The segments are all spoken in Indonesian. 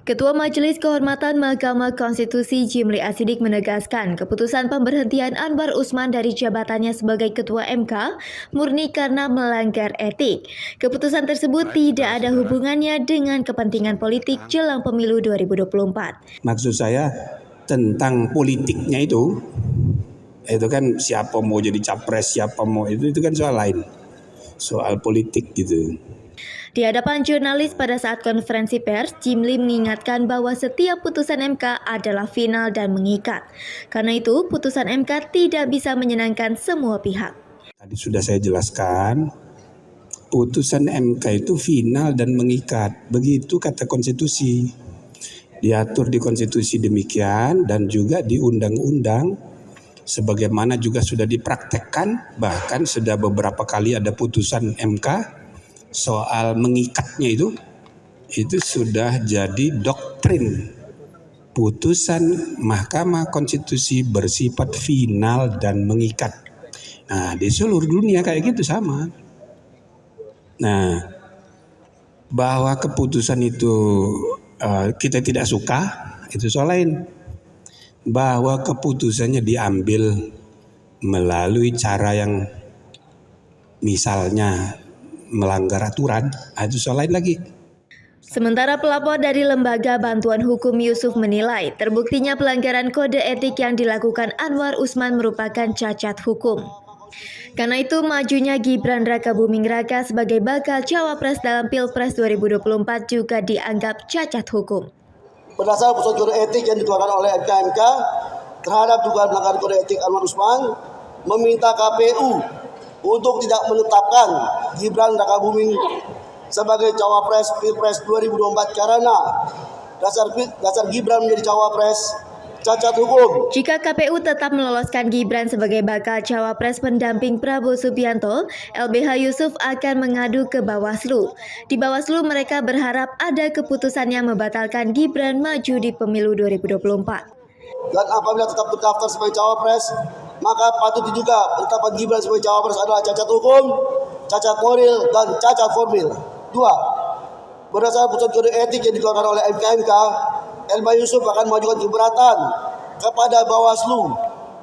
Ketua Majelis Kehormatan Mahkamah Konstitusi Jimli Asidik menegaskan keputusan pemberhentian Anwar Usman dari jabatannya sebagai Ketua MK murni karena melanggar etik. Keputusan tersebut tidak ada hubungannya dengan kepentingan politik jelang pemilu 2024. Maksud saya tentang politiknya itu kan siapa mau jadi capres, siapa mau itu kan soal lain, soal politik gitu. Di hadapan jurnalis pada saat konferensi pers, Jimli mengingatkan bahwa setiap putusan MK adalah final dan mengikat. Karena itu, putusan MK tidak bisa menyenangkan semua pihak. Tadi sudah saya jelaskan, putusan MK itu final dan mengikat. Begitu kata konstitusi. Diatur di konstitusi demikian dan juga di undang-undang. Sebagaimana juga sudah dipraktekkan, bahkan sudah beberapa kali ada putusan MK soal mengikatnya itu sudah jadi doktrin. Putusan Mahkamah Konstitusi bersifat final dan mengikat. Nah, di seluruh dunia kayak gitu sama. Nah, bahwa keputusan itu kita tidak suka, itu soal lain. Bahwa keputusannya diambil melalui cara yang misalnya melanggar aturan, itu soal lain lagi. Sementara pelapor dari Lembaga Bantuan Hukum Yusuf menilai terbuktinya pelanggaran kode etik yang dilakukan Anwar Usman merupakan cacat hukum. Karena itu majunya Gibran Rakabuming Raka sebagai bakal cawapres dalam Pilpres 2024 juga dianggap cacat hukum. Berdasarkan putusan kode etik yang dikeluarkan oleh MK terhadap dugaan pelanggaran kode etik Anwar Usman, meminta KPU untuk tidak menetapkan Gibran Rakabuming sebagai cawapres Pilpres 2024 karena dasar Gibran menjadi cawapres cacat hukum. Jika KPU tetap meloloskan Gibran sebagai bakal cawapres pendamping Prabowo Subianto, LBH Yusuf akan mengadu ke Bawaslu. Di Bawaslu mereka berharap ada keputusan yang membatalkan Gibran maju di pemilu 2024. Dan apabila tetap terdaftar sebagai cawapres, maka patut diduga penetapan Gibran sebagai cawapres adalah cacat hukum, cacat moral, dan cacat formil. 2. Berdasarkan putusan kode etik yang dikeluarkan oleh MK, LBH Yusuf akan mengajukan keberatan kepada Bawaslu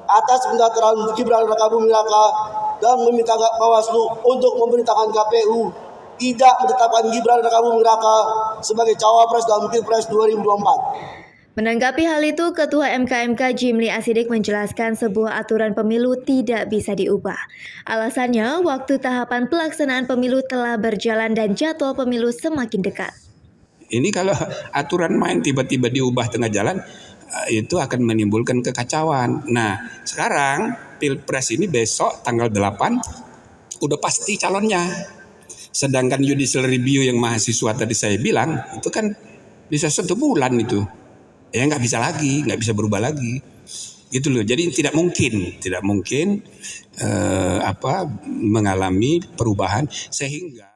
atas pendataan Gibran Rakabuming Raka dan meminta Bawaslu untuk memerintahkan KPU tidak menetapkan Gibran Rakabuming Raka sebagai cawapres dalam Pilpres 2024. Menanggapi hal itu, Ketua MKMK Jimli Asidik menjelaskan sebuah aturan pemilu tidak bisa diubah. Alasannya, waktu tahapan pelaksanaan pemilu telah berjalan dan jadwal pemilu semakin dekat. Ini kalau aturan main tiba-tiba diubah tengah jalan, itu akan menimbulkan kekacauan. Nah, sekarang Pilpres ini besok tanggal 8 udah pasti calonnya. Sedangkan judicial review yang mahasiswa tadi saya bilang, itu kan bisa 1 bulan itu. Ya nggak bisa berubah lagi. Gitu loh. Jadi tidak mungkin mengalami perubahan sehingga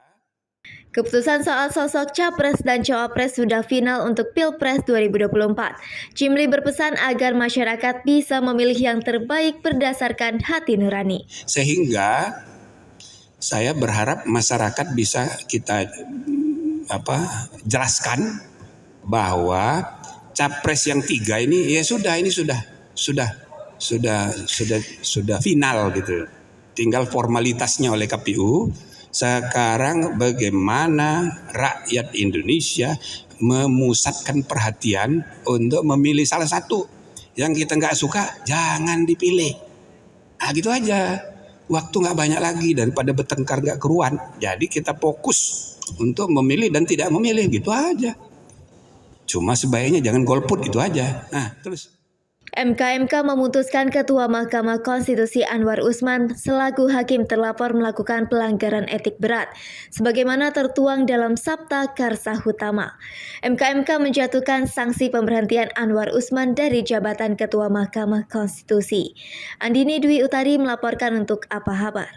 keputusan soal sosok capres dan cawapres sudah final untuk Pilpres 2024. Jimli berpesan agar masyarakat bisa memilih yang terbaik berdasarkan hati nurani. Sehingga saya berharap masyarakat bisa kita jelaskan bahwa capres yang 3 ini ya sudah final gitu. Tinggal formalitasnya oleh KPU. Sekarang bagaimana rakyat Indonesia memusatkan perhatian untuk memilih salah satu. Yang kita nggak suka jangan dipilih. Nah gitu aja. Waktu nggak banyak lagi daripada bertengkar nggak keruan. Jadi kita fokus untuk memilih dan tidak memilih gitu aja. Cuma sebaiknya jangan golput itu aja. Nah terus. MKMK memutuskan Ketua Mahkamah Konstitusi Anwar Usman selaku hakim terlapor melakukan pelanggaran etik berat, sebagaimana tertuang dalam Sabta Karsa Hutama. MKMK menjatuhkan sanksi pemberhentian Anwar Usman dari jabatan Ketua Mahkamah Konstitusi. Andini Dwi Utari melaporkan untuk Apa Kabar.